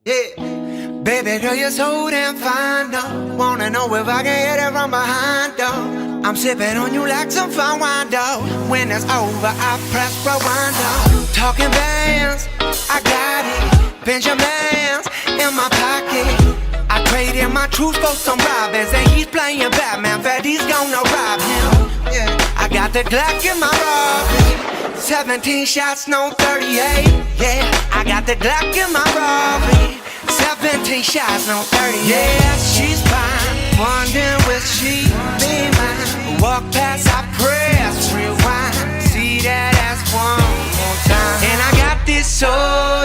Yeah. Baby girl, you're so damn fine, though. Wanna know if I can hit it from behind, though. I'm sipping on you like some fine wine, though. When it's over, I press rewind, though. Talking bands, I got it. Benjamins in my pocket. I traded my truth for some robins, and he's playing Batman. Freddy's gonna rob him. Yeah. I got the Glock in my robbery. 17 shots, no 38. Yeah, I got the Glock in my robbery. 17 shots, no 38. Yeah, she's fine. Wondering will she be mine? Walk past, I press rewind. See that ass one more time. And I got this soul